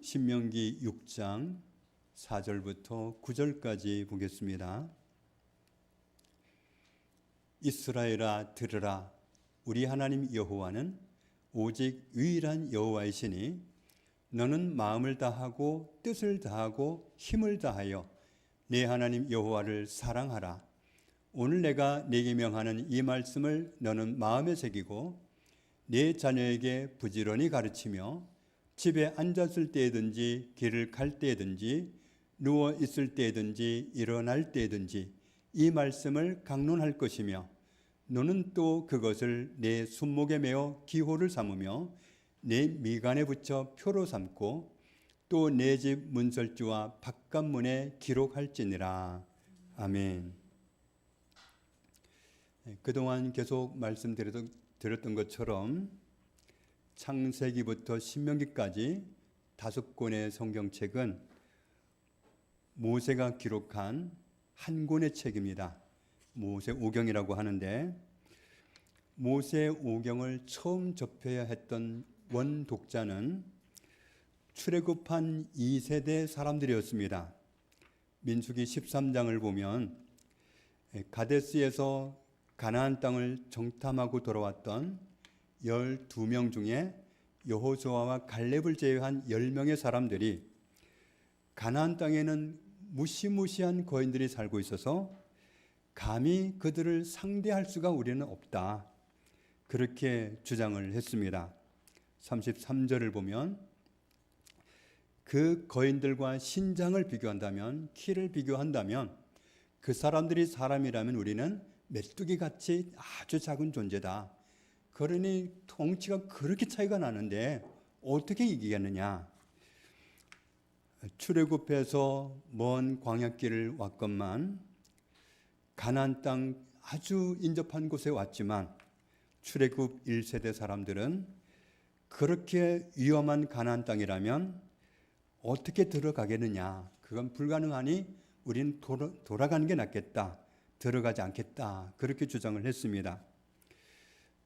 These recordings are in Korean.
신명기 6장 4절부터 9절까지 보겠습니다. 이스라엘아 들으라. 우리 하나님 여호와는 오직 유일한 여호와이시니 너는 마음을 다하고 뜻을 다하고 힘을 다하여 내 하나님 여호와를 사랑하라. 오늘 내가 네게 명하는 이 말씀을 너는 마음에 새기고 네 자녀에게 부지런히 가르치며 집에 앉았을 때든지 길을 갈 때든지 누워 있을 때든지 일어날 때든지 이 말씀을 강론할 것이며 너는 또 그것을 내 손목에 메어 기호를 삼으며 내 미간에 붙여 표로 삼고 또 내 집 문설주와 바깥문에 기록할지니라. 아멘. 그동안 계속 말씀드렸던 것처럼 창세기부터 신명기까지 5권의 성경책은 모세가 기록한 한 권의 책입니다. 모세오경이라고 하는데 모세오경을 처음 접해야 했던 원독자는 출애굽한 2세대 사람들이었습니다. 민수기 13장을 보면 가데스에서 가나안 땅을 정탐하고 돌아왔던 12명 중에 여호수아와 갈렙을 제외한 10명의 사람들이 가나안 땅에는 무시무시한 거인들이 살고 있어서 감히 그들을 상대할 수가 우리는 없다. 그렇게 주장을 했습니다. 33절을 보면 그 거인들과 신장을 비교한다면, 키를 비교한다면 그 사람들이 사람이라면 우리는 메뚜기같이 아주 작은 존재다. 그러니 덩치가 그렇게 차이가 나는데 어떻게 이기겠느냐. 출애굽해서 먼 광야길을 왔건만 가나안 땅 아주 인접한 곳에 왔지만 출애굽 1세대 사람들은 그렇게 위험한 가나안 땅이라면 어떻게 들어가겠느냐. 그건 불가능하니 우리는 돌아가는 게 낫겠다. 들어가지 않겠다. 그렇게 주장을 했습니다.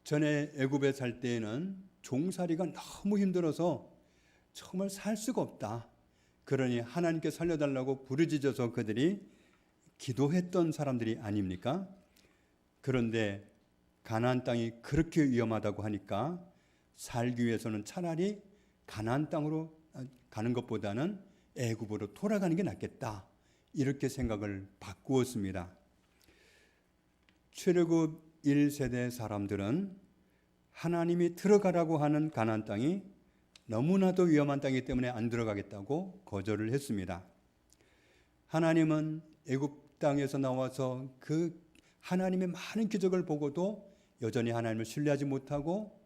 전에 애굽에 살 때에는 종살이가 너무 힘들어서 정말 살 수가 없다. 그러니 하나님께 살려달라고 부르짖어서 그들이 기도했던 사람들이 아닙니까? 그런데 가나안 땅이 그렇게 위험하다고 하니까 살기 위해서는 차라리 가나안 땅으로 가는 것보다는 애굽으로 돌아가는 게 낫겠다. 이렇게 생각을 바꾸었습니다. 출애굽 1세대 사람들은 하나님이 들어가라고 하는 가나안 땅이 너무나도 위험한 땅이기 때문에 안 들어가겠다고 거절을 했습니다. 하나님은 애굽 땅에서 나와서 그 하나님의 많은 기적을 보고도 여전히 하나님을 신뢰하지 못하고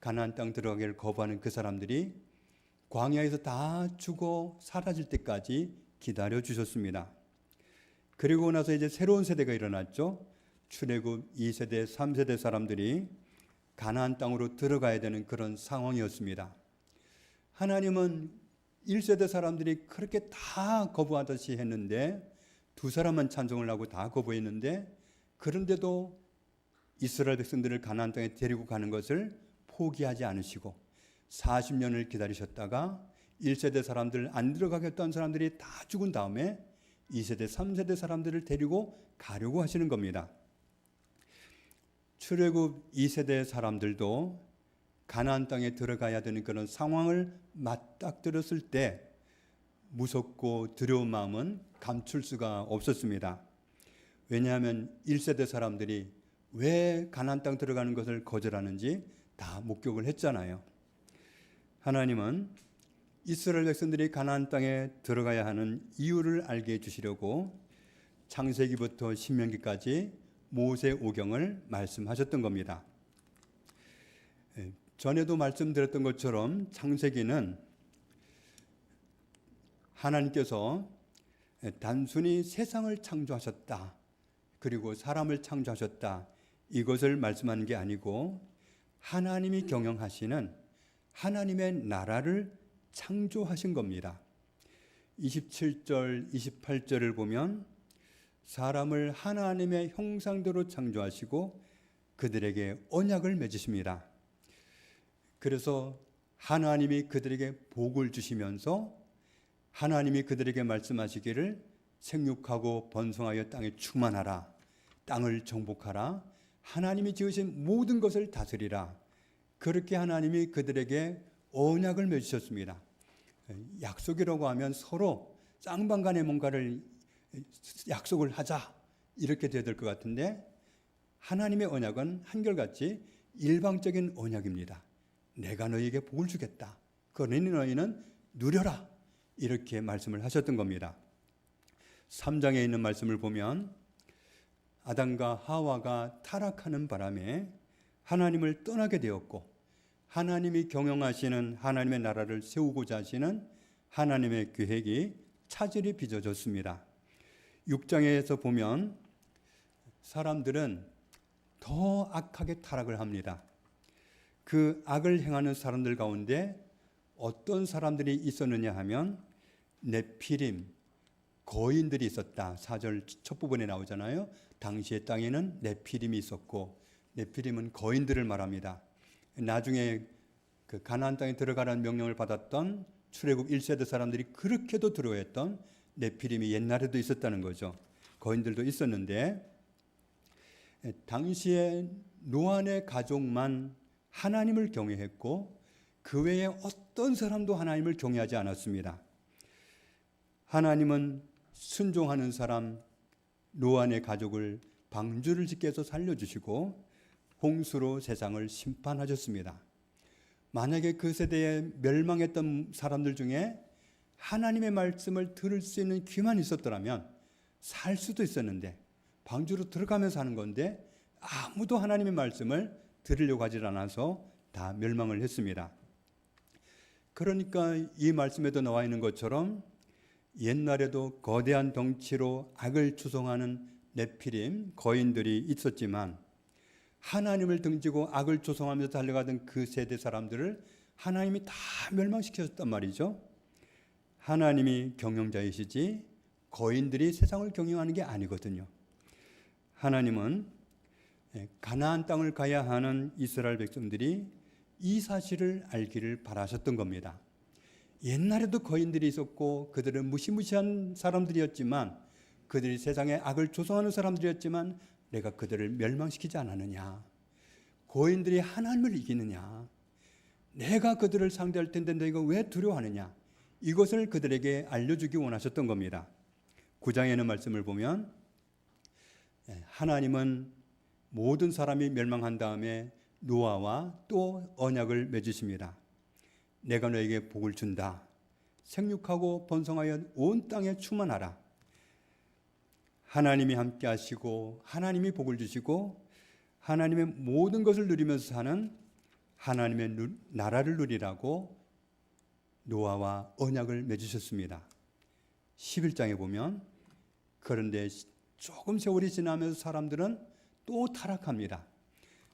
가나안 땅 들어가기를 거부하는 그 사람들이 광야에서 다 죽어 사라질 때까지 기다려 주셨습니다. 그리고 나서 이제 새로운 세대가 일어났죠. 출애굽 2세대, 3세대 사람들이 가나안 땅으로 들어가야 되는 그런 상황이었습니다. 하나님은 1세대 사람들이 그렇게 다 거부하듯이 했는데 두 사람만 찬송을 하고 다 거부했는데 그런데도 이스라엘 백성들을 가나안 땅에 데리고 가는 것을 포기하지 않으시고 40년을 기다리셨다가 1세대 사람들 안 들어가겠다는 사람들이 다 죽은 다음에 2세대, 3세대 사람들을 데리고 가려고 하시는 겁니다. 출애굽 2세대 사람들도 가나안 땅에 들어가야 되는 그런 상황을 맞닥뜨렸을 때 무섭고 두려운 마음은 감출 수가 없었습니다. 왜냐하면 1세대 사람들이 왜 가나안 땅 들어가는 것을 거절하는지 다 목격을 했잖아요. 하나님은 이스라엘 백성들이 가나안 땅에 들어가야 하는 이유를 알게 해주시려고 창세기부터 신명기까지 모세오경을 말씀하셨던 겁니다. 전에도 말씀드렸던 것처럼 창세기는 하나님께서 단순히 세상을 창조하셨다. 그리고 사람을 창조하셨다. 이것을 말씀하는 게 아니고 하나님이 경영하시는 하나님의 나라를 창조하신 겁니다. 27절, 28절을 보면 사람을 하나님의 형상대로 창조하시고 그들에게 언약을 맺으십니다. 그래서 하나님이 그들에게 복을 주시면서 하나님이 그들에게 말씀하시기를 생육하고 번성하여 땅에 충만하라, 땅을 정복하라, 하나님이 지으신 모든 것을 다스리라. 그렇게 하나님이 그들에게 언약을 맺으셨습니다. 약속이라고 하면 서로 쌍방간에 뭔가를 약속을 하자 이렇게 돼야 될 것 같은데, 하나님의 언약은 한결같이 일방적인 언약입니다. 내가 너희에게 복을 주겠다, 그러니 너희는 누려라, 이렇게 말씀을 하셨던 겁니다. 3장에 있는 말씀을 보면 아담과 하와가 타락하는 바람에 하나님을 떠나게 되었고, 하나님이 경영하시는 하나님의 나라를 세우고자 하시는 하나님의 계획이 차질이 빚어졌습니다. 6장에서 보면 사람들은 더 악하게 타락을 합니다. 그 악을 행하는 사람들 가운데 어떤 사람들이 있었느냐 하면 네피림, 거인들이 있었다. 4절 첫 부분에 나오잖아요. 당시의 땅에는 네피림이 있었고, 네피림은 거인들을 말합니다. 나중에 그 가나안 땅에 들어가라는 명령을 받았던 출애굽 1세대 사람들이 그렇게도 두려워했던 네피림이 옛날에도 있었다는 거죠. 거인들도 있었는데, 당시에 노아의 가족만 하나님을 경외했고 그 외에 어떤 사람도 하나님을 경외하지 않았습니다. 하나님은 순종하는 사람 노아의 가족을 방주를 짓게 해서 살려주시고 홍수로 세상을 심판하셨습니다. 만약에 그 사대에 멸망했던 사람들 중에 하나님의 말씀을 들을 수 있는 귀만 있었더라면 살 수도 있었는데, 방주로 들어가면서 하는 건데 아무도 하나님의 말씀을 들으려고 하지 않아서 다 멸망을 했습니다. 그러니까 이 말씀에도 나와 있는 것처럼 옛날에도 거대한 덩치로 악을 추송하는 네피림, 거인들이 있었지만 하나님을 등지고 악을 조성하면서 달려가던 그 세대 사람들을 하나님이 다 멸망시켰단 말이죠. 하나님이 경영자이시지 거인들이 세상을 경영하는 게 아니거든요. 하나님은 가나안 땅을 가야 하는 이스라엘 백성들이 이 사실을 알기를 바라셨던 겁니다. 옛날에도 거인들이 있었고 그들은 무시무시한 사람들이었지만, 그들이 세상에 악을 조성하는 사람들이었지만 내가 그들을 멸망시키지 않았느냐, 거인들이 하나님을 이기느냐, 내가 그들을 상대할 텐데 너희가 왜 두려워하느냐, 이것을 그들에게 알려주기 원하셨던 겁니다. 9장에는 말씀을 보면 하나님은 모든 사람이 멸망한 다음에 노아와 또 언약을 맺으십니다. 내가 너에게 복을 준다. 생육하고 번성하여 온 땅에 충만하라. 하나님이 함께 하시고 하나님이 복을 주시고 하나님의 모든 것을 누리면서 사는 하나님의 나라를 누리라고 노아와 언약을 맺으셨습니다. 11장에 보면 그런데 조금 세월이 지나면서 사람들은 또 타락합니다.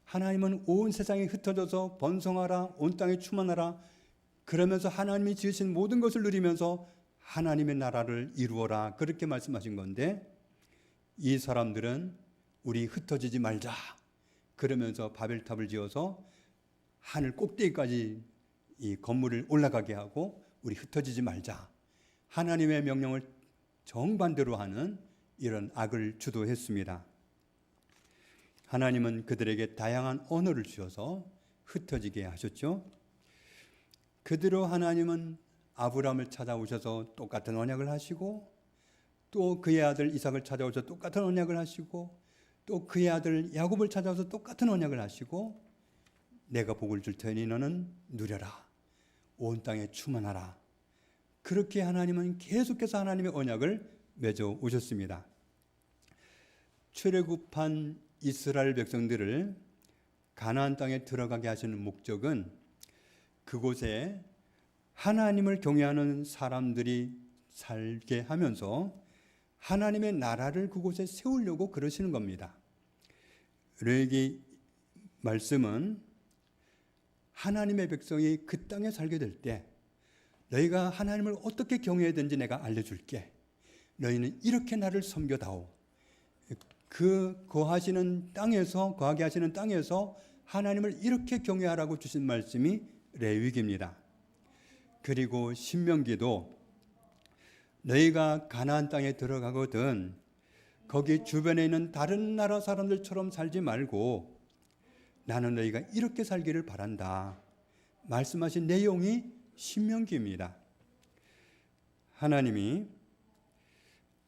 하나님은 온 세상에 흩어져서 번성하라, 온 땅에 충만하라, 그러면서 하나님이 지으신 모든 것을 누리면서 하나님의 나라를 이루어라, 그렇게 말씀하신 건데, 이 사람들은 우리 흩어지지 말자 그러면서 바벨탑을 지어서 하늘 꼭대기까지 이 건물을 올라가게 하고 우리 흩어지지 말자, 하나님의 명령을 정반대로 하는 이런 악을 주도했습니다. 하나님은 그들에게 다양한 언어를 주셔서 흩어지게 하셨죠. 그대로 하나님은 아브라함을 찾아오셔서 똑같은 언약을 하시고, 또 그의 아들 이삭을 찾아오셔서 똑같은 언약을 하시고, 또 그의 아들 야곱을 찾아와서 똑같은 언약을 하시고, 내가 복을 줄 테니 너는 누려라, 온 땅에 충만하라, 그렇게 하나님은 계속해서 하나님의 언약을 맺어 오셨습니다. 출애굽한 이스라엘 백성들을 가나안 땅에 들어가게 하시는 목적은 그곳에 하나님을 경외하는 사람들이 살게 하면서 하나님의 나라를 그곳에 세우려고 그러시는 겁니다. 레위기 말씀은 하나님의 백성이 그 땅에 살게 될 때 너희가 하나님을 어떻게 경외해야 되는지 내가 알려줄게. 너희는 이렇게 나를 섬겨다오. 그 거하게 하시는 땅에서 하나님을 이렇게 경외하라고 주신 말씀이 레위기입니다. 그리고 신명기도 너희가 가나안 땅에 들어가거든 거기 주변에 있는 다른 나라 사람들처럼 살지 말고 나는 너희가 이렇게 살기를 바란다 말씀하신 내용이 신명기입니다. 하나님이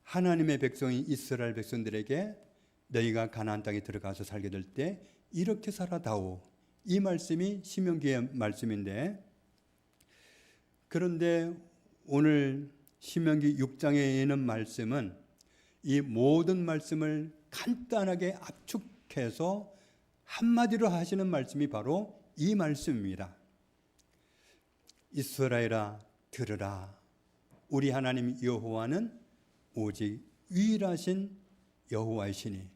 하나님의 백성인 이스라엘 백성들에게 너희가 가나안 땅에 들어가서 살게 될 때 이렇게 살아다오, 이 말씀이 신명기의 말씀인데, 그런데 오늘 신명기 6장에 있는 말씀은 이 모든 말씀을 간단하게 압축해서 한마디로 하시는 말씀이 바로 이 말씀입니다. 이스라엘아 들으라, 우리 하나님 여호와는 오직 유일하신 여호와이시니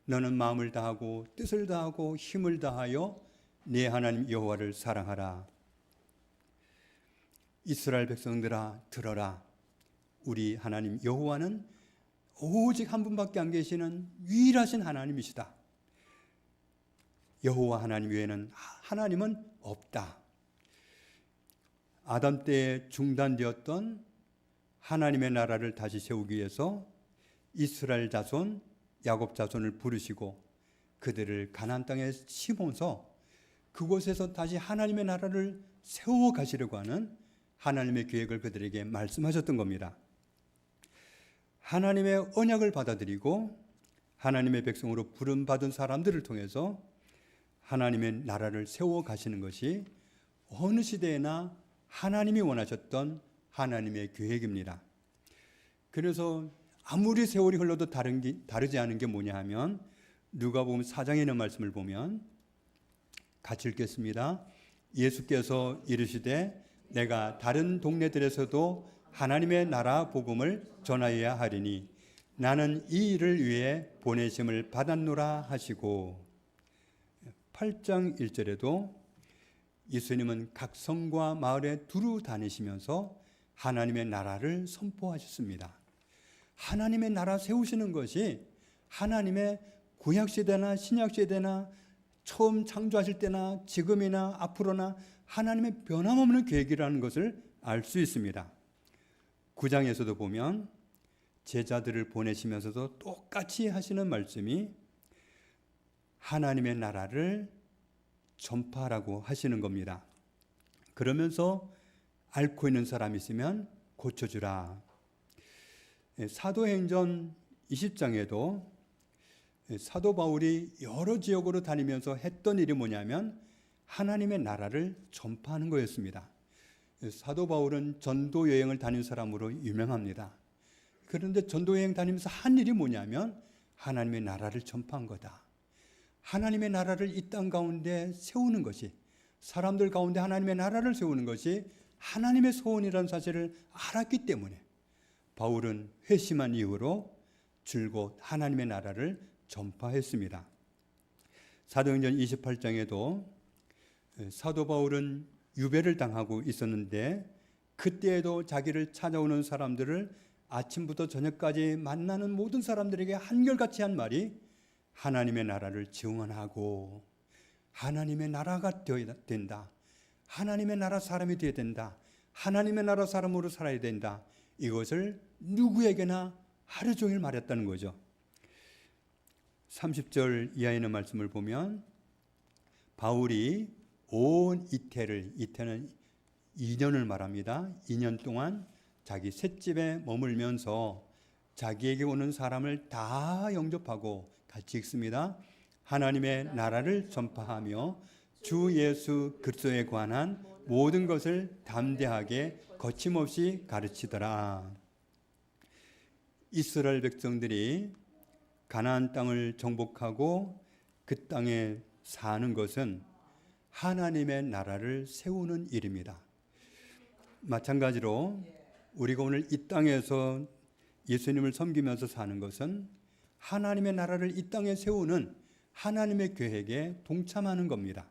너는 마음을 다하고 뜻을 다하고 힘을 다하여 네 하나님 여호와를 사랑하라. 이스라엘 백성들아 들어라, 우리 하나님 여호와는 오직 한 분밖에 안 계시는 유일하신 하나님이시다. 여호와 하나님 외에는 하나님은 없다. 아담 때에 중단되었던 하나님의 나라를 다시 세우기 위해서 이스라엘 자손, 야곱 자손을 부르시고 그들을 가나안 땅에 심어서 그곳에서 다시 하나님의 나라를 세워 가시려고 하는 하나님의 계획을 그들에게 말씀하셨던 겁니다. 하나님의 언약을 받아들이고 하나님의 백성으로 부름받은 사람들을 통해서 하나님의 나라를 세워 가시는 것이 어느 시대에나 하나님이 원하셨던 하나님의 계획입니다. 그래서 아무리 세월이 흘러도 다르지 않은 게 뭐냐 하면 누가복음 4장에 있는 말씀을 보면 같이 읽겠습니다. 예수께서 이르시되 내가 다른 동네들에서도 하나님의 나라 복음을 전하여야 하리니 나는 이 일을 위해 보내심을 받았노라 하시고, 8장 1절에도 예수님은 각 성과 마을에 두루 다니시면서 하나님의 나라를 선포하셨습니다. 하나님의 나라 세우시는 것이 하나님의 구약시대나 신약시대나 처음 창조하실 때나 지금이나 앞으로나 하나님의 변함없는 계획이라는 것을 알 수 있습니다. 9장에서도 보면 제자들을 보내시면서도 똑같이 하시는 말씀이 하나님의 나라를 전파하라고 하시는 겁니다. 그러면서 앓고 있는 사람이 있으면 고쳐주라. 사도행전 20장에도 사도 바울이 여러 지역으로 다니면서 했던 일이 뭐냐면 하나님의 나라를 전파하는 거였습니다. 사도 바울은 전도 여행을 다닌 사람으로 유명합니다. 그런데 전도 여행 다니면서 한 일이 뭐냐면 하나님의 나라를 전파한 거다. 하나님의 나라를 이 땅 가운데 세우는 것이, 사람들 가운데 하나님의 나라를 세우는 것이 하나님의 소원이라는 사실을 알았기 때문에 바울은 회심한 이후로 줄곧 하나님의 나라를 전파했습니다. 사도행전 28장에도 사도 바울은 유배를 당하고 있었는데 그때에도 자기를 찾아오는 사람들을 아침부터 저녁까지 만나는 모든 사람들에게 한결같이 한 말이 하나님의 나라를 증언하고 하나님의 나라가 되어야 된다. 하나님의 나라 사람이 되어야 된다. 하나님의 나라 사람으로 살아야 된다. 이것을 누구에게나 하루 종일 말했다는 거죠. 30절 이하에 있는 말씀을 보면 바울이 온 이태는 2년을 말합니다. 2년 동안 자기 셋집에 머물면서 자기에게 오는 사람을 다 영접하고, 같이 읽습니다. 하나님의 나라를 전파하며 주 예수 그리스도에 관한 모든 것을 담대하게 거침없이 가르치더라. 이스라엘 백성들이 가나안 땅을 정복하고 그 땅에 사는 것은 하나님의 나라를 세우는 일입니다. 마찬가지로 우리가 오늘 이 땅에서 예수님을 섬기면서 사는 것은 하나님의 나라를 이 땅에 세우는 하나님의 계획에 동참하는 겁니다.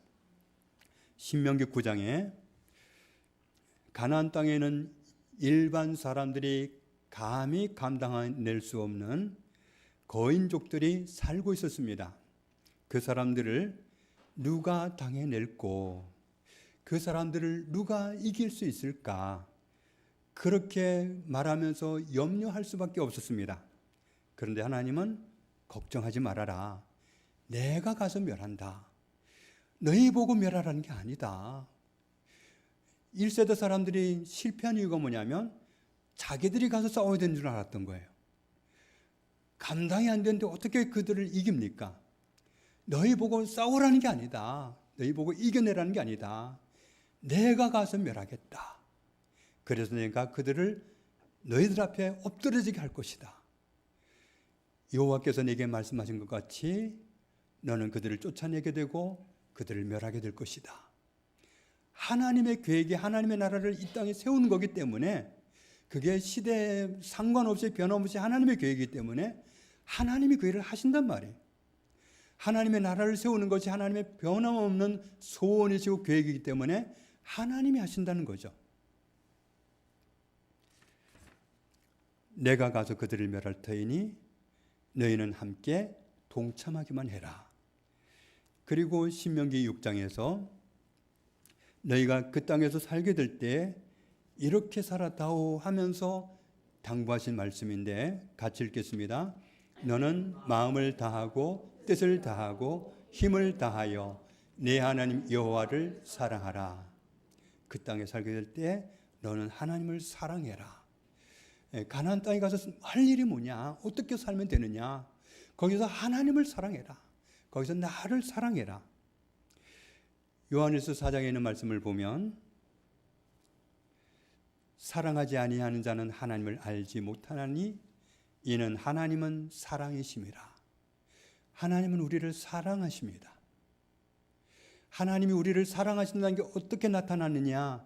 신명기 9장에 가나안 땅에는 일반 사람들이 감히 감당해낼 수 없는 거인족들이 살고 있었습니다. 그 사람들을 누가 당해낼고, 그 사람들을 누가 이길 수 있을까? 그렇게 말하면서 염려할 수밖에 없었습니다. 그런데 하나님은 걱정하지 말아라. 내가 가서 멸한다. 너희 보고 멸하라는 게 아니다. 1세대 사람들이 실패한 이유가 뭐냐면 자기들이 가서 싸워야 되는 줄 알았던 거예요. 감당이 안 되는데 어떻게 그들을 이깁니까? 너희 보고 싸우라는 게 아니다. 너희 보고 이겨내라는 게 아니다. 내가 가서 멸하겠다. 그래서 내가 그들을 너희들 앞에 엎드러지게 할 것이다. 여호와께서 내게 말씀하신 것 같이 너는 그들을 쫓아내게 되고 그들을 멸하게 될 것이다. 하나님의 계획이 하나님의 나라를 이 땅에 세우는 거기 때문에 그게 시대에 상관없이 변함없이 하나님의 계획이기 때문에 하나님이 그 일을 하신단 말이에요. 하나님의 나라를 세우는 것이 하나님의 변함없는 소원이시고 계획이기 때문에 하나님이 하신다는 거죠. 내가 가서 그들을 멸할 터이니 너희는 함께 동참하기만 해라. 그리고 신명기 6장에서 너희가 그 땅에서 살게 될 때 이렇게 살았다오 하면서 당부하신 말씀인데 같이 읽겠습니다. 너는 마음을 다하고 뜻을 다하고 힘을 다하여 내 하나님 여호와를 사랑하라. 그 땅에 살게 될 때 너는 하나님을 사랑해라. 가나안 땅에 가서 할 일이 뭐냐? 어떻게 살면 되느냐? 거기서 하나님을 사랑해라. 거기서 나를 사랑해라. 요한일서 4장에 있는 말씀을 보면 사랑하지 아니하는 자는 하나님을 알지 못하나니 이는 하나님은 사랑이심이라. 하나님은 우리를 사랑하십니다. 하나님이 우리를 사랑하신다는 게 어떻게 나타났느냐?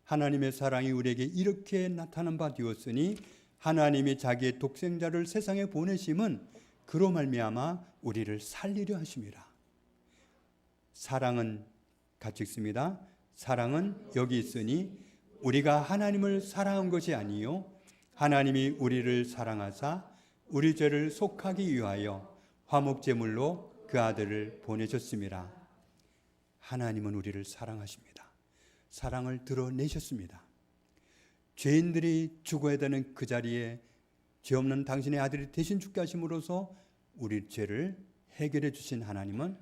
하나님의 사랑이 우리에게 이렇게 나타난 바 되었으니 하나님이 자기의 독생자를 세상에 보내심은 그로 말미암아 우리를 살리려 하심이라. 사랑은 같이 읽습니다. 사랑은 여기 있으니 우리가 하나님을 사랑한 것이 아니요 하나님이 우리를 사랑하사 우리 죄를 속하기 위하여 화목제물로 그 아들을 보내셨습니다. 하나님은 우리를 사랑하십니다. 사랑을 드러내셨습니다. 죄인들이 죽어야 되는 그 자리에 죄 없는 당신의 아들이 대신 죽게 하심으로써 우리 죄를 해결해 주신 하나님은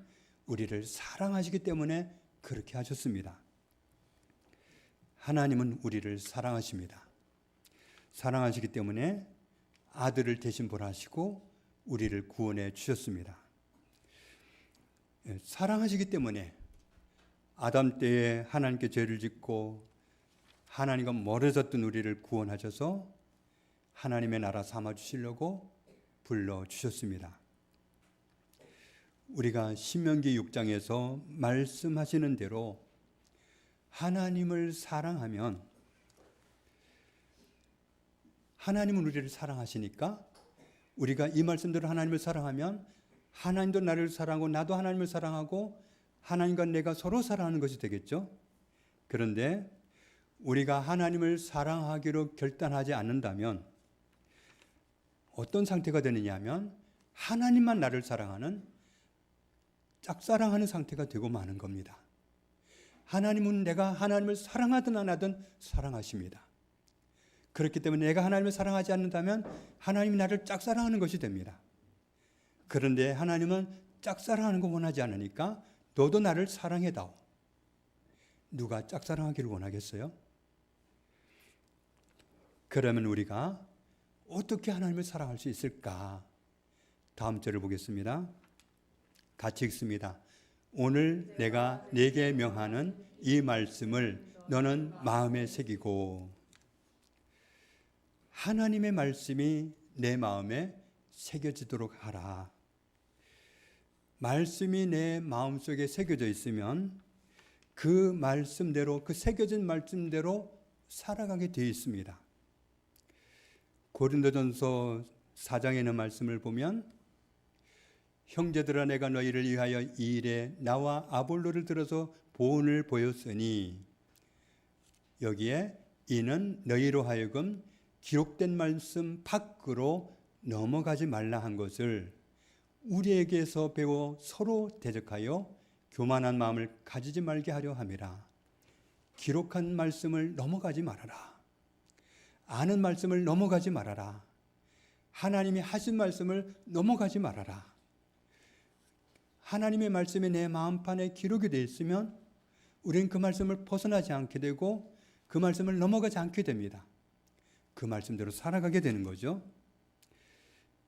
우리를 사랑하시기 때문에 그렇게 하셨습니다. 하나님은 우리를 사랑하십니다. 사랑하시기 때문에 아들을 대신 보내시고 우리를 구원해 주셨습니다. 사랑하시기 때문에 아담 때에 하나님께 죄를 짓고 하나님과 멀어졌던 우리를 구원하셔서 하나님의 나라 삼아 주시려고 불러 주셨습니다. 우리가 신명기 6장에서 말씀하시는 대로 하나님을 사랑하면 하나님은 우리를 사랑하시니까 우리가 이 말씀대로 하나님을 사랑하면 하나님도 나를 사랑하고 나도 하나님을 사랑하고 하나님과 내가 서로 사랑하는 것이 되겠죠. 그런데 우리가 하나님을 사랑하기로 결단하지 않는다면 어떤 상태가 되느냐 하면 하나님만 나를 사랑하는 짝사랑하는 상태가 되고 마는 겁니다. 하나님은 내가 하나님을 사랑하든 안 하든 사랑하십니다. 그렇기 때문에 내가 하나님을 사랑하지 않는다면 하나님이 나를 짝사랑하는 것이 됩니다. 그런데 하나님은 짝사랑하는 거 원하지 않으니까 너도 나를 사랑해다오. 누가 짝사랑하기를 원하겠어요? 그러면 우리가 어떻게 하나님을 사랑할 수 있을까? 다음 절을 보겠습니다. 같이 읽습니다. 오늘 내가 네게 명하는 이 말씀을 너는 마음에 새기고. 하나님의 말씀이 내 마음에 새겨지도록 하라. 말씀이 내 마음속에 새겨져 있으면 그 말씀대로, 그 새겨진 말씀대로 살아가게 되어 있습니다. 고린도전서 4장에 있는 말씀을 보면 형제들아 내가 너희를 위하여 이 일에 나와 아볼로를 들어서 보온을 보였으니 여기에 이는 너희로 하여금 기록된 말씀 밖으로 넘어가지 말라 한 것을 우리에게서 배워 서로 대적하여 교만한 마음을 가지지 말게 하려 함이라. 기록한 말씀을 넘어가지 말아라. 아는 말씀을 넘어가지 말아라. 하나님이 하신 말씀을 넘어가지 말아라. 하나님의 말씀이 내 마음판에 기록이 되어 있으면 우리는 그 말씀을 벗어나지 않게 되고 그 말씀을 넘어가지 않게 됩니다. 그 말씀대로 살아가게 되는 거죠.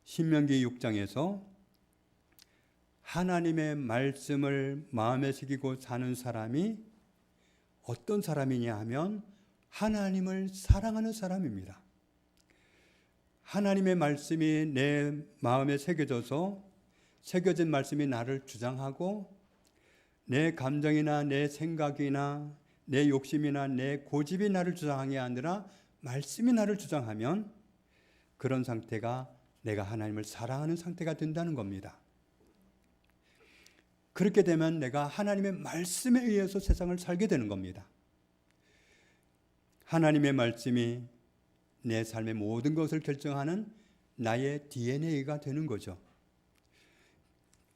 신명기 6장에서 하나님의 말씀을 마음에 새기고 사는 사람이 어떤 사람이냐 하면 하나님을 사랑하는 사람입니다. 하나님의 말씀이 내 마음에 새겨진 말씀이 나를 주장하고 내 감정이나 내 생각이나 내 욕심이나 내 고집이 나를 주장하는 게 아니라 말씀이 나를 주장하면 그런 상태가 내가 하나님을 사랑하는 상태가 된다는 겁니다. 그렇게 되면 내가 하나님의 말씀에 의해서 세상을 살게 되는 겁니다. 하나님의 말씀이 내 삶의 모든 것을 결정하는 나의 DNA가 되는 거죠.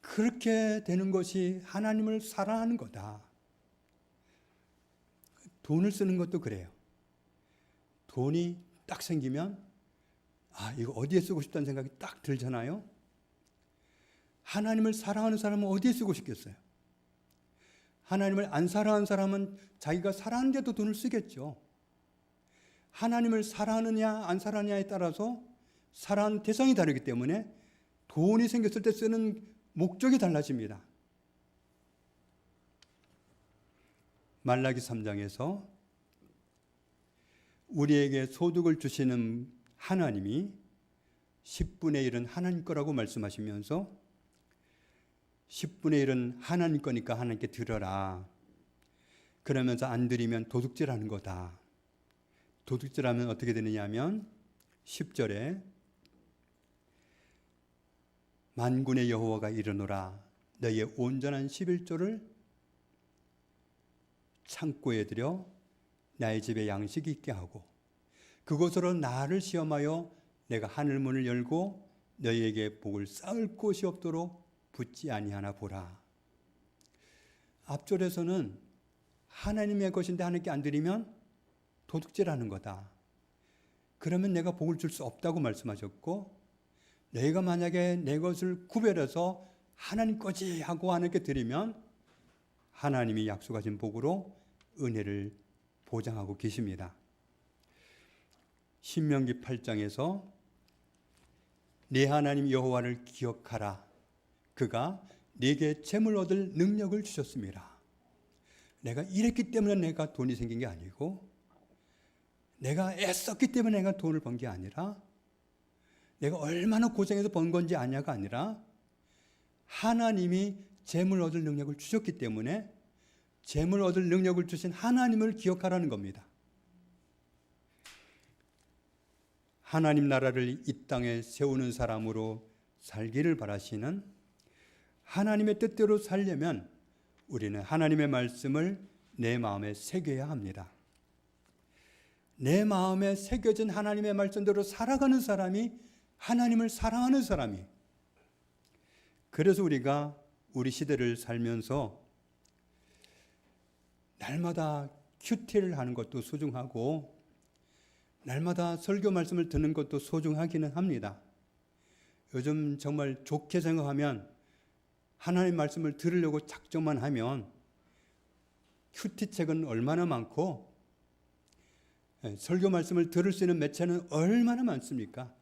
그렇게 되는 것이 하나님을 사랑하는 거다. 돈을 쓰는 것도 그래요. 돈이 딱 생기면 이거 어디에 쓰고 싶다는 생각이 딱 들잖아요. 하나님을 사랑하는 사람은 어디에 쓰고 싶겠어요? 하나님을 안 사랑하는 사람은 자기가 사랑하는데도 돈을 쓰겠죠. 하나님을 사랑하느냐 안 사랑하느냐에 따라서 사랑하는 대상이 다르기 때문에 돈이 생겼을 때 쓰는 목적이 달라집니다. 말라기 3장에서 우리에게 소득을 주시는 하나님이 10분의 1은 하나님 거라고 말씀하시면서 10분의 1은 하나님 거니까 하나님께 드려라. 그러면서 안 드리면 도둑질하는 거다. 도둑질하면 어떻게 되느냐 하면 10절에 만군의 여호와가 이르노라 너희의 온전한 11조를 창고에 들여 나의 집에 양식이 있게 하고 그곳으로 나를 시험하여 내가 하늘문을 열고 너희에게 복을 쌓을 곳이 없도록 붙지 아니하나 보라. 앞절에서는 하나님의 것인데 하나님께 안 드리면 도둑질하는 거다. 그러면 내가 복을 줄 수 없다고 말씀하셨고 너희가 만약에 내 것을 구별해서 하나님 거지 하고 하나님께 드리면 하나님이 약속하신 복으로 은혜를 보장하고 계십니다. 신명기 8장에서 네 하나님 여호와를 기억하라. 그가 네게 재물 얻을 능력을 주셨습니다. 내가 이랬기 때문에 내가 돈이 생긴 게 아니고 내가 애썼기 때문에 내가 돈을 번 게 아니라 내가 얼마나 고생해서 번 건지 아냐가 아니라 하나님이 재물 얻을 능력을 주셨기 때문에 재물 얻을 능력을 주신 하나님을 기억하라는 겁니다. 하나님 나라를 이 땅에 세우는 사람으로 살기를 바라시는 하나님의 뜻대로 살려면 우리는 하나님의 말씀을 내 마음에 새겨야 합니다. 내 마음에 새겨진 하나님의 말씀대로 살아가는 사람이 하나님을 사랑하는 사람이. 그래서 우리가 우리 시대를 살면서 날마다 큐티를 하는 것도 소중하고 날마다 설교 말씀을 듣는 것도 소중하기는 합니다. 요즘 정말 좋게 생각하면 하나님 말씀을 들으려고 작정만 하면 큐티책은 얼마나 많고 설교 말씀을 들을 수 있는 매체는 얼마나 많습니까?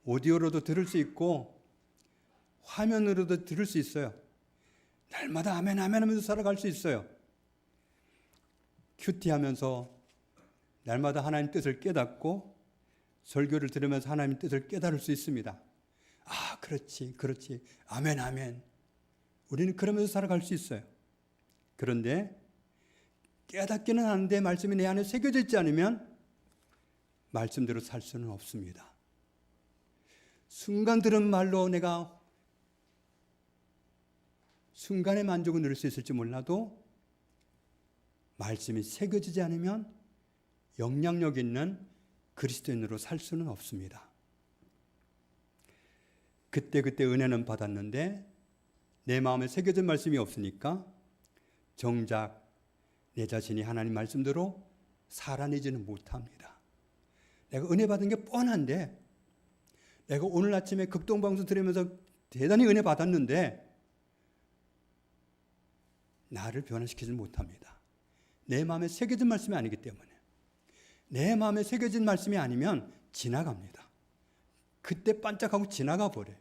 오디오로도 들을 수 있고 화면으로도 들을 수 있어요. 날마다 아멘 아멘 하면서 살아갈 수 있어요. 큐티하면서 날마다 하나님 뜻을 깨닫고 설교를 들으면서 하나님 뜻을 깨달을 수 있습니다. 그렇지 아멘 아멘. 우리는 그러면서 살아갈 수 있어요. 그런데 깨닫기는 하는데 말씀이 내 안에 새겨져 있지 않으면 말씀대로 살 수는 없습니다. 순간 들은 말로 내가 순간의 만족을 누릴 수 있을지 몰라도 말씀이 새겨지지 않으면 영향력 있는 그리스도인으로 살 수는 없습니다. 그때 은혜는 받았는데 내 마음에 새겨진 말씀이 없으니까 정작 내 자신이 하나님 말씀대로 살아내지는 못합니다. 내가 은혜 받은 게 뻔한데, 내가 오늘 아침에 극동방송 들으면서 대단히 은혜 받았는데 나를 변화시키지 못합니다. 내 마음에 새겨진 말씀이 아니기 때문에. 내 마음에 새겨진 말씀이 아니면 지나갑니다. 그때 반짝하고 지나가 버려요.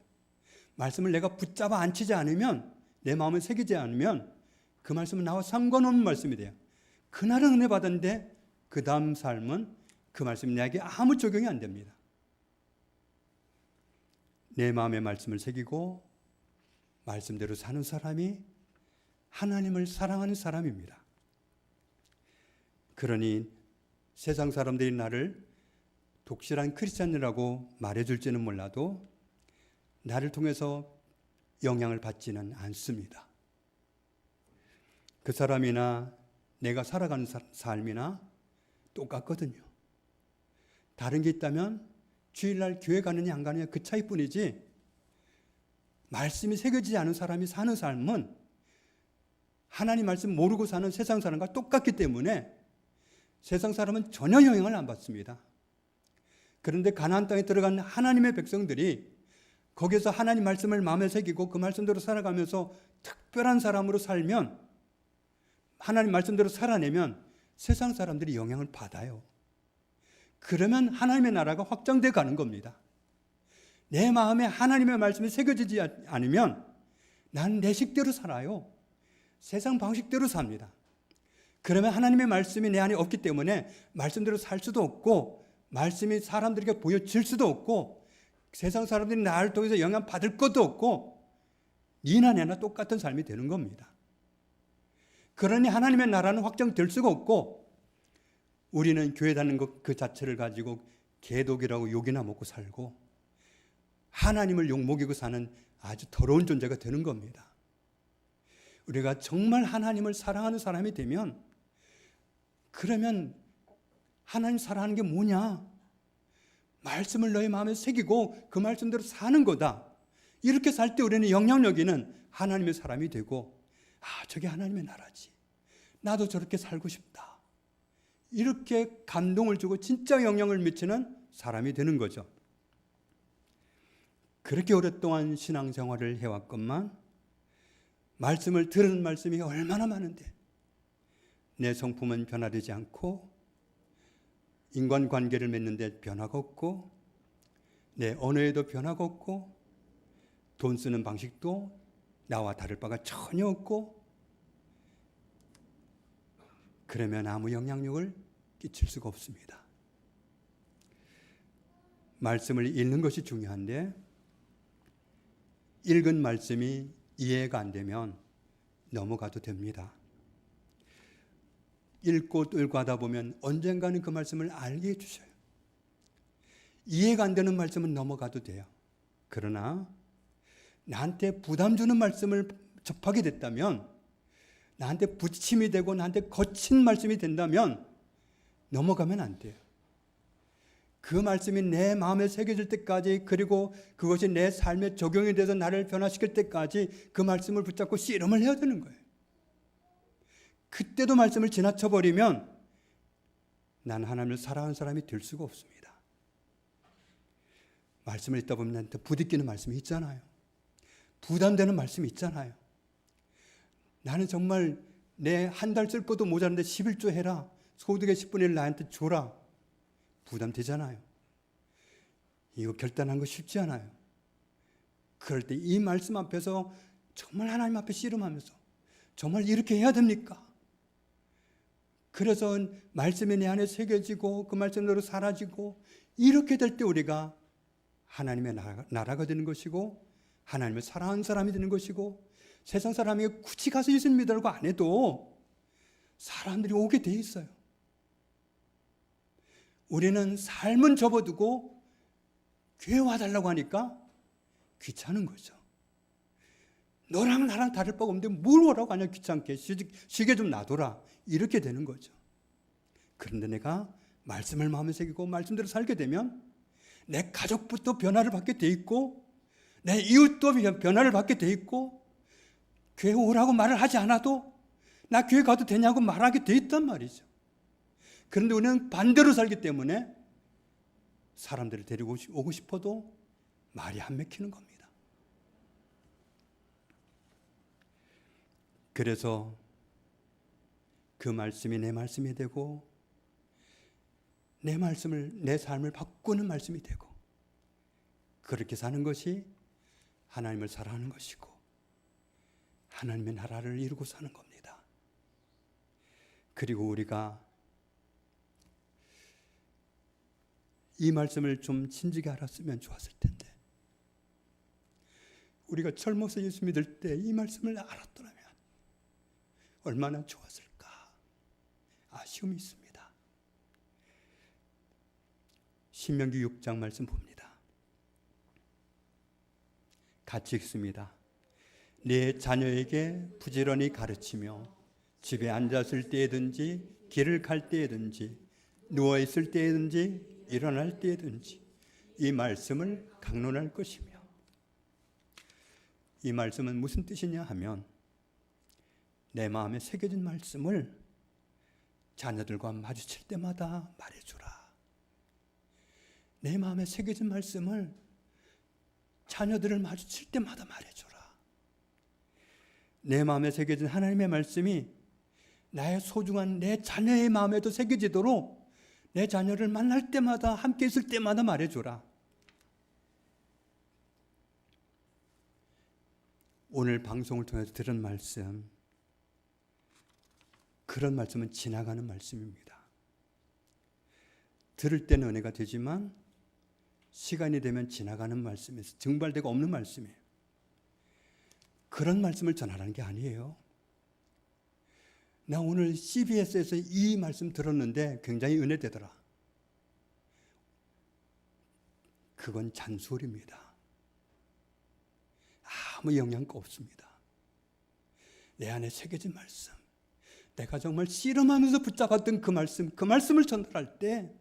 말씀을 내가 붙잡아 앉히지 않으면, 내 마음에 새기지 않으면 그 말씀은 나와 상관없는 말씀이 돼요. 그날은 은혜 받았는데 그 다음 삶은 그 말씀이 내게 아무 적용이 안 됩니다. 내 마음의 말씀을 새기고 말씀대로 사는 사람이 하나님을 사랑하는 사람입니다. 그러니 세상 사람들이 나를 독실한 크리스찬이라고 말해줄지는 몰라도 나를 통해서 영향을 받지는 않습니다. 그 사람이나 내가 살아가는 삶이나 똑같거든요. 다른 게 있다면 주일날 교회 가느냐 안 가느냐 그 차이뿐이지, 말씀이 새겨지지 않은 사람이 사는 삶은 하나님 말씀 모르고 사는 세상 사람과 똑같기 때문에 세상 사람은 전혀 영향을 안 받습니다. 그런데 가나안 땅에 들어간 하나님의 백성들이 거기서 하나님 말씀을 마음에 새기고 그 말씀대로 살아가면서 특별한 사람으로 살면, 하나님 말씀대로 살아내면 세상 사람들이 영향을 받아요. 그러면 하나님의 나라가 확장돼 가는 겁니다. 내 마음에 하나님의 말씀이 새겨지지 않으면 나는 내 식대로 살아요. 세상 방식대로 삽니다. 그러면 하나님의 말씀이 내 안에 없기 때문에 말씀대로 살 수도 없고, 말씀이 사람들에게 보여질 수도 없고, 세상 사람들이 나를 통해서 영향받을 것도 없고, 니나 내나 똑같은 삶이 되는 겁니다. 그러니 하나님의 나라는 확장될 수가 없고, 우리는 교회 다니는 것 그 자체를 가지고 개독이라고 욕이나 먹고 살고 하나님을 욕먹이고 사는 아주 더러운 존재가 되는 겁니다. 우리가 정말 하나님을 사랑하는 사람이 되면, 그러면 하나님 사랑하는 게 뭐냐? 말씀을 너의 마음에 새기고 그 말씀대로 사는 거다. 이렇게 살 때 우리는 영향력 있는 하나님의 사람이 되고, 아, 저게 하나님의 나라지. 나도 저렇게 살고 싶다. 이렇게 감동을 주고 진짜 영향을 미치는 사람이 되는 거죠. 그렇게 오랫동안 신앙생활을 해왔건만 말씀을 들은 말씀이 얼마나 많은데 내 성품은 변화되지 않고, 인간관계를 맺는데 변화가 없고, 내 언어에도 변화가 없고, 돈 쓰는 방식도 나와 다를 바가 전혀 없고, 그러면 아무 영향력을 끼칠 수가 없습니다. 말씀을 읽는 것이 중요한데, 읽은 말씀이 이해가 안 되면 넘어가도 됩니다. 읽고 또 읽고 하다 보면 언젠가는 그 말씀을 알게 해주셔요. 이해가 안 되는 말씀은 넘어가도 돼요. 그러나 나한테 부담 주는 말씀을 접하게 됐다면, 나한테 부침이 되고 나한테 거친 말씀이 된다면 넘어가면 안 돼요. 그 말씀이 내 마음에 새겨질 때까지, 그리고 그것이 내 삶에 적용이 돼서 나를 변화시킬 때까지 그 말씀을 붙잡고 씨름을 해야 되는 거예요. 그때도 말씀을 지나쳐버리면 나는 하나님을 사랑하는 사람이 될 수가 없습니다. 말씀을 읽다 보면 나한테 부딪히는 말씀이 있잖아요. 부담되는 말씀이 있잖아요. 나는 정말 내 한 달 쓸 것도 모자란데 11조 해라. 소득의 10분의 1 나한테 줘라. 부담되잖아요. 이거 결단한 거 쉽지 않아요. 그럴 때 이 말씀 앞에서 정말 하나님 앞에 씨름하면서 정말 이렇게 해야 됩니까? 그래서 말씀이 내 안에 새겨지고 그 말씀대로 사라지고, 이렇게 될 때 우리가 하나님의 나라가 되는 것이고 하나님을 사랑하는 사람이 되는 것이고, 세상 사람에게 굳이 가서 예수님 믿으라고 안 해도 사람들이 오게 돼 있어요. 우리는 삶은 접어두고 교회 와달라고 하니까 귀찮은 거죠. 너랑 나랑 다를 바가 없는데 뭘 오라고 하냐, 귀찮게. 쉬게 좀 놔둬라. 이렇게 되는 거죠. 그런데 내가 말씀을 마음에 새기고 말씀대로 살게 되면 내 가족부터 변화를 받게 돼 있고, 내 이웃도 변화를 받게 돼 있고, 교회 오라고 말을 하지 않아도 나 교회 가도 되냐고 말하게 돼 있단 말이죠. 그런데 우리는 반대로 살기 때문에 사람들을 데리고 오고 싶어도 말이 안 맥히는 겁니다. 그래서 그 말씀이 내 말씀이 되고 내 말씀을, 내 삶을 바꾸는 말씀이 되고 그렇게 사는 것이 하나님을 사랑하는 것이고 하나님의 나라를 이루고 사는 겁니다. 그리고 우리가 이 말씀을 좀 진지하게 알았으면 좋았을 텐데, 우리가 젊어서 예수 믿을 때 이 말씀을 알았더라면 얼마나 좋았을까 아쉬움이 있습니다. 신명기 6장 말씀 봅니다. 같이 읽습니다. 내 자녀에게 부지런히 가르치며 집에 앉았을 때든지 길을 갈 때든지 누워 있을 때든지 일어날 때든지 이 말씀을 강론할 것이며, 이 말씀은 무슨 뜻이냐 하면 내 마음에 새겨진 말씀을 자녀들과 마주칠 때마다 말해주라. 내 마음에 새겨진 말씀을 자녀들을 마주칠 때마다 말해주라. 내 마음에 새겨진 하나님의 말씀이 나의 소중한 내 자녀의 마음에도 새겨지도록 내 자녀를 만날 때마다, 함께 있을 때마다 말해주라. 오늘 방송을 통해서 들은 말씀, 그런 말씀은 지나가는 말씀입니다. 들을 때는 은혜가 되지만 시간이 되면 지나가는 말씀에서 증발되고 없는 말씀이에요. 그런 말씀을 전하라는 게 아니에요. 나 오늘 CBS에서 이 말씀 들었는데 굉장히 은혜되더라. 그건 잔소리입니다. 아무 영향가 없습니다. 내 안에 새겨진 말씀, 내가 정말 씨름하면서 붙잡았던 그 말씀을 전달할 때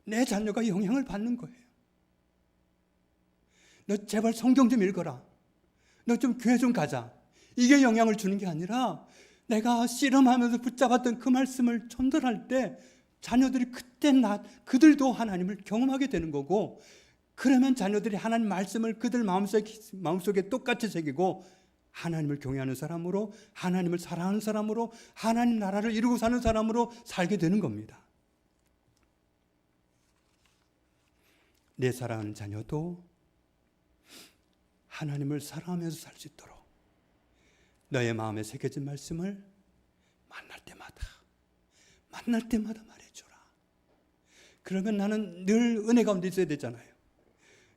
내 자녀가 영향을 받는 거예요. 너 제발 성경 좀 읽어라. 너 좀 교회 좀 가자. 이게 영향을 주는 게 아니라 내가 씨름하면서 붙잡았던 그 말씀을 전달할 때 자녀들이 그때 그들도 하나님을 경험하게 되는 거고, 그러면 자녀들이 하나님 말씀을 그들 마음속에 똑같이 새기고 하나님을 경외하는 사람으로, 하나님을 사랑하는 사람으로, 하나님 나라를 이루고 사는 사람으로 살게 되는 겁니다. 내 사랑하는 자녀도 하나님을 사랑하면서 살 수 있도록 너의 마음에 새겨진 말씀을 만날 때마다 말해주라. 그러면 나는 늘 은혜 가운데 있어야 되잖아요.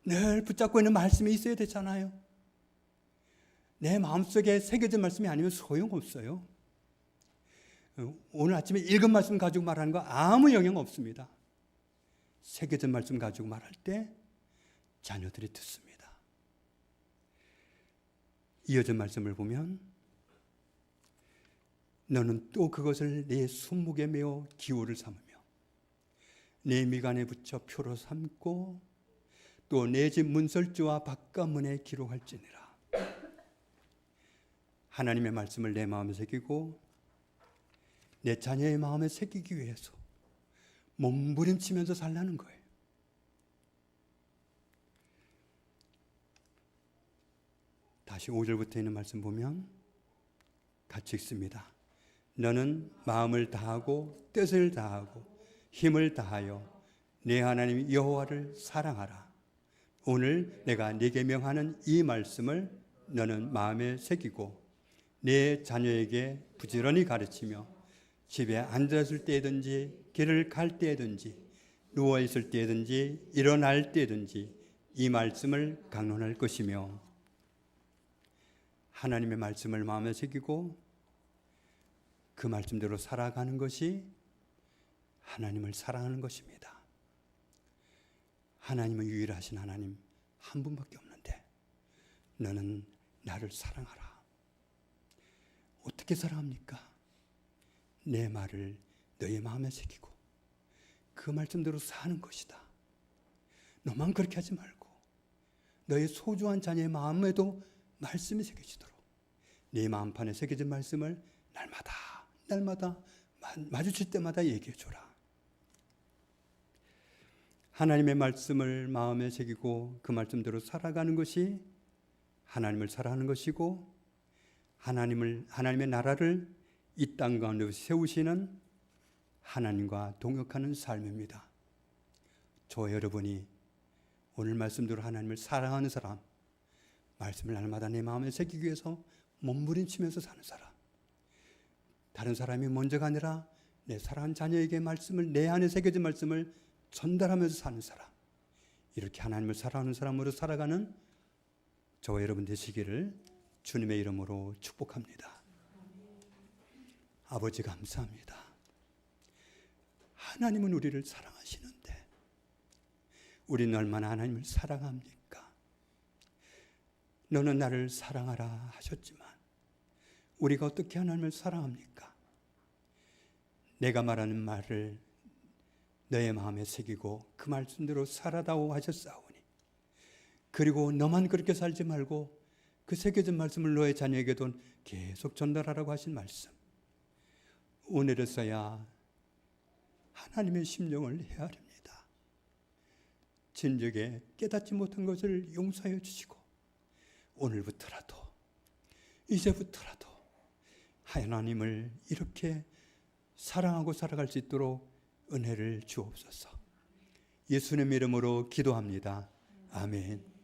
늘 붙잡고 있는 말씀이 있어야 되잖아요. 내 마음속에 새겨진 말씀이 아니면 소용없어요. 오늘 아침에 읽은 말씀 가지고 말하는 거 아무 영향 없습니다. 새겨진 말씀 가지고 말할 때 자녀들이 듣습니다. 이어진 말씀을 보면 너는 또 그것을 내 손목에 메어 기호를 삼으며 내 미간에 붙여 표로 삼고 또 내 집 문설주와 바깥문에 기록할지니라. 하나님의 말씀을 내 마음에 새기고 내 자녀의 마음에 새기기 위해서 몸부림치면서 살라는 거예요. 다시 5절부터 있는 말씀 보면 같이 읽습니다. 너는 마음을 다하고 뜻을 다하고 힘을 다하여 내 하나님 여호와를 사랑하라. 오늘 내가 네게 명하는 이 말씀을 너는 마음에 새기고 내 자녀에게 부지런히 가르치며 집에 앉았을 때든지 길을 갈 때든지 누워 있을 때든지 일어날 때든지 이 말씀을 강론할 것이며, 하나님의 말씀을 마음에 새기고 그 말씀대로 살아가는 것이 하나님을 사랑하는 것입니다. 하나님은 유일하신 하나님 한 분밖에 없는데 너는 나를 사랑하라. 어떻게 사랑합니까? 내 말을 너의 마음에 새기고 그 말씀대로 사는 것이다. 너만 그렇게 하지 말고 너의 소중한 자녀의 마음에도 말씀이 새겨지도록 네 마음판에 새겨진 말씀을 날마다 마주칠 때마다 얘기해 주라. 하나님의 말씀을 마음에 새기고 그 말씀대로 살아가는 것이 하나님을 사랑하는 것이고 하나님의 나라를 이 땅 가운데 세우시는 하나님과 동역하는 삶입니다. 저 여러분이 오늘 말씀대로 하나님을 사랑하는 사람, 말씀을 날마다 내 마음에 새기기 위해서 몸부림치면서 사는 사람, 다른 사람이 먼저가 아니라 내 사랑하는 자녀에게 말씀을, 내 안에 새겨진 말씀을 전달하면서 사는 사람, 이렇게 하나님을 사랑하는 사람으로 살아가는 저와 여러분 되시기를 주님의 이름으로 축복합니다. 아버지 감사합니다. 하나님은 우리를 사랑하시는데 우리는 얼마나 하나님을 사랑합니까? 너는 나를 사랑하라 하셨지만 우리가 어떻게 하나님을 사랑합니까? 내가 말하는 말을 너의 마음에 새기고 그 말씀대로 살아다오 하셨사오니, 그리고 너만 그렇게 살지 말고 그 새겨진 말씀을 너의 자녀에게도 계속 전달하라고 하신 말씀, 오늘에서야 하나님의 심령을 헤아립니다. 진즉에 깨닫지 못한 것을 용서하여 주시고 오늘부터라도, 이제부터라도 하나님을 이렇게 사랑하고 살아갈 수 있도록 은혜를 주옵소서. 예수님의 이름으로 기도합니다. 아멘.